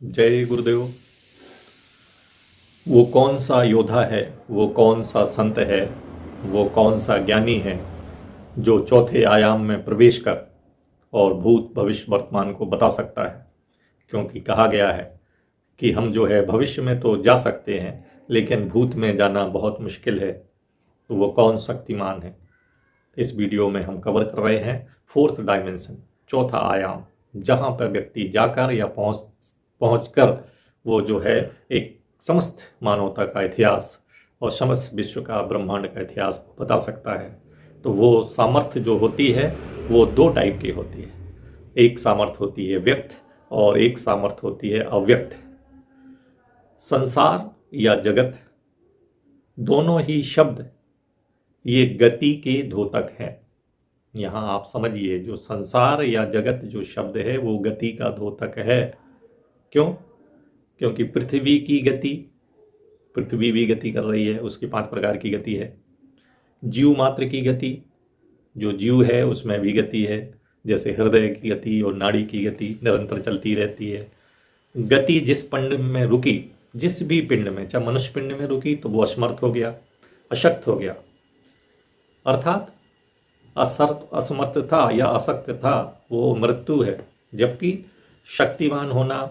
जय गुरुदेव। वो कौन सा योद्धा है, वो कौन सा संत है, वो कौन सा ज्ञानी है जो चौथे आयाम में प्रवेश कर और भूत भविष्य वर्तमान को बता सकता है। क्योंकि कहा गया है कि हम जो है भविष्य में तो जा सकते हैं, लेकिन भूत में जाना बहुत मुश्किल है। तो वो कौन शक्तिमान है, इस वीडियो में हम कवर कर रहे हैं फोर्थ डायमेंशन, चौथा आयाम, जहाँ पर व्यक्ति जाकर या पहुँच कर वो जो है एक समस्त मानवता का इतिहास और समस्त विश्व का ब्रह्मांड का इतिहास बता सकता है। तो वो सामर्थ्य जो होती है वो दो टाइप की होती है। एक सामर्थ्य होती है व्यक्त और एक सामर्थ्य होती है अव्यक्त। संसार या जगत दोनों ही शब्द ये गति के द्योतक हैं। यहाँ आप समझिए, जो संसार या जगत जो शब्द है वो गति का द्योतक है। क्यों? क्योंकि पृथ्वी की गति, पृथ्वी भी गति कर रही है, उसकी 5 प्रकार की गति है। जीव मात्र की गति, जो जीव है उसमें भी गति है, जैसे हृदय की गति और नाड़ी की गति निरंतर चलती रहती है। गति जिस पिंड में रुकी, जिस भी पिंड में, चाहे मनुष्य पिंड में रुकी तो वो असमर्थ हो गया, अशक्त हो गया, अर्थात असमर्थता या असक्त था वो मृत्यु है। जबकि शक्तिमान होना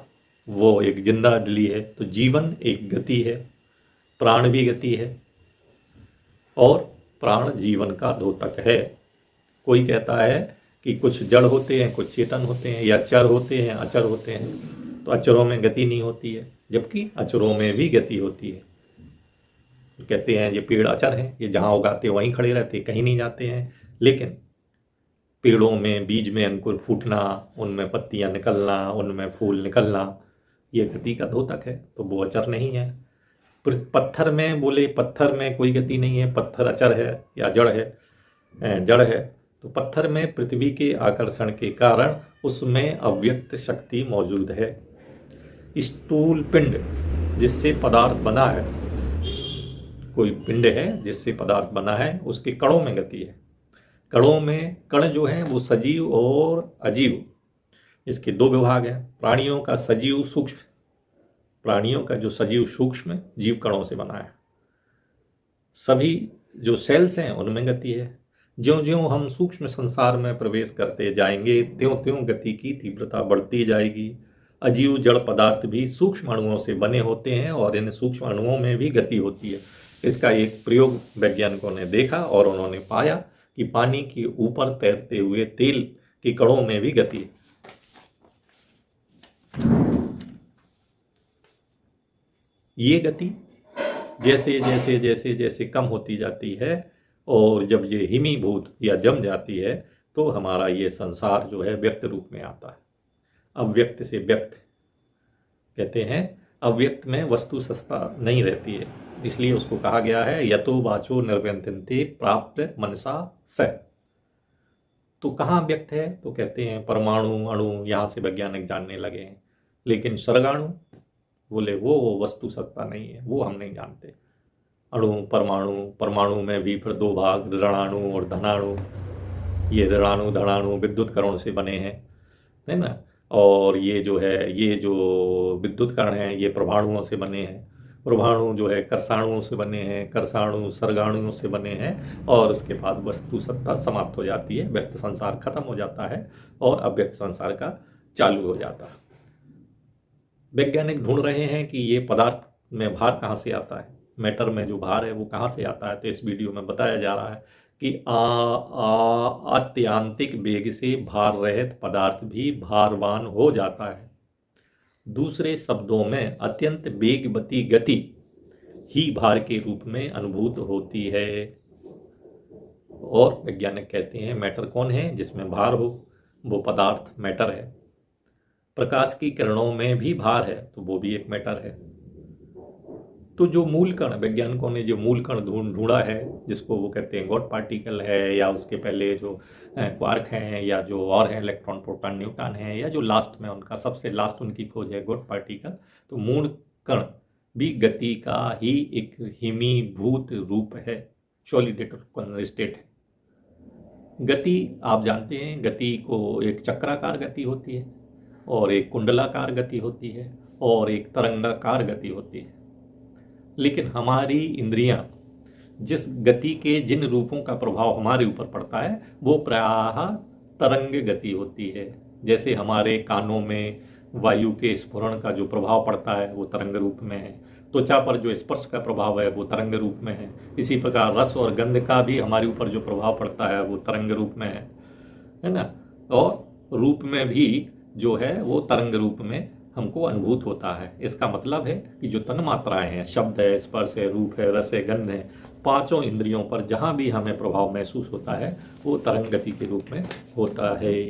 वो एक जिंदा दिली है। तो जीवन एक गति है, प्राण भी गति है और प्राण जीवन का द्योतक है। कोई कहता है कि कुछ जड़ होते हैं, कुछ चेतन होते हैं, या चर होते हैं, अचर होते हैं। तो अचरों में गति नहीं होती है, जबकि अचरों में भी गति होती है। कहते हैं ये पेड़ अचर हैं, ये जहाँ उगाते वहीं खड़े रहते, कहीं नहीं जाते हैं। लेकिन पेड़ों में बीज में अंकुर फूटना, उनमें पत्तियां निकलना, उनमें फूल निकलना, ये गति का द्योतक है। तो वो अचर नहीं है। पत्थर में बोले, पत्थर में कोई गति नहीं है, पत्थर अचर है या जड़ है, जड़ है। तो पत्थर में पृथ्वी के आकर्षण के कारण उसमें अव्यक्त शक्ति मौजूद है। स्थूल पिंड जिससे पदार्थ बना है, कोई पिंड है जिससे पदार्थ बना है, उसके कणों में गति है। कणों में, कण जो है वो सजीव और अजीव, इसके 2 विभाग हैं। प्राणियों का सजीव सूक्ष्म, प्राणियों का जो सजीव सूक्ष्म जीव कणों से बना है। सभी जो सेल्स हैं उनमें गति है। ज्यों ज्यों हम सूक्ष्म संसार में प्रवेश करते जाएंगे त्यों त्यों गति की तीव्रता बढ़ती जाएगी। अजीव जड़ पदार्थ भी सूक्ष्म अणुओं से बने होते हैं और इन सूक्ष्म अणुओं में भी गति होती है। इसका एक प्रयोग वैज्ञानिकों ने देखा और उन्होंने पाया कि पानी के ऊपर तैरते हुए तेल के कणों में भी गति है। ये गति जैसे जैसे जैसे जैसे कम होती जाती है और जब ये हिमीभूत या जम जाती है तो हमारा ये संसार जो है व्यक्त रूप में आता है। अव्यक्त से व्यक्त कहते हैं। अव्यक्त में वस्तु सस्ता नहीं रहती है, इसलिए उसको कहा गया है यतो वाचो निर्व्यंजन्ते प्राप्त मनसा स। तो कहाँ व्यक्त है? तो कहते हैं परमाणु, अणु, यहाँ से वैज्ञानिक जानने लगे हैं। लेकिन सर्गाणु बोले वो वस्तु सत्ता नहीं है, वो हम नहीं जानते। अणु, परमाणु, परमाणु में भी फिर 2 भाग, ऋणाणु और धनाणु। ये ऋणाणु धनाणु विद्युत कणों से बने हैं, है ना। और ये जो है, ये जो विद्युत कण हैं ये परमाणुओं से बने हैं। परमाणु जो है कर्षाणुओं से बने हैं, कर्षाणु सर्गाणुओं से बने हैं। और उसके बाद वस्तु सत्ता समाप्त हो जाती है, व्यक्त संसार खत्म हो जाता है और अव्यक्त संसार का चालू हो जाता है। वैज्ञानिक ढूंढ रहे हैं कि ये पदार्थ में भार कहाँ से आता है, मैटर में जो भार है वो कहाँ से आता है। तो इस वीडियो में बताया जा रहा है कि आत्यांतिक वेग से भार रहित पदार्थ भी भारवान हो जाता है। दूसरे शब्दों में अत्यंत वेगवती गति ही भार के रूप में अनुभूत होती है। और वैज्ञानिक कहते हैं मैटर कौन है? जिसमें भार हो वो पदार्थ मैटर है। प्रकाश की किरणों में भी भार है तो वो भी एक मैटर है। तो जो मूल कण, वैज्ञानिकों ने जो मूल कण ढूंढा है, जिसको वो कहते हैं गॉड पार्टिकल है, या उसके पहले जो क्वार्क हैं, या जो और हैं इलेक्ट्रॉन प्रोटॉन न्यूट्रॉन हैं, या जो लास्ट में उनका सबसे लास्ट उनकी खोज है गॉड पार्टिकल। तो मूल कण भी गति का ही एक हिमीभूत रूप है, सॉलिडेटेड स्टेट है। गति आप जानते हैं, गति को एक चक्राकार गति होती है। और एक कुंडलाकार गति होती है और एक तरंगाकार गति होती है। लेकिन हमारी इंद्रियां जिस गति के जिन रूपों का प्रभाव हमारे ऊपर पड़ता है वो प्रायः तरंग गति होती है। जैसे हमारे कानों में वायु के स्फुरण का जो प्रभाव पड़ता है वो तरंग रूप में है, त्वचा पर जो स्पर्श का प्रभाव है वो तरंग रूप में है। इसी प्रकार रस और गंध का भी हमारे ऊपर जो प्रभाव पड़ता है वो तरंग रूप में है ना। और रूप में भी जो है वो तरंग रूप में हमको अनुभूत होता है। इसका मतलब है कि जो तन्मात्राएं हैं, शब्द है, स्पर्श है, रूप है, रस है, गंध है, पांचों इंद्रियों पर जहाँ भी हमें प्रभाव महसूस होता है वो तरंग गति के रूप में होता है।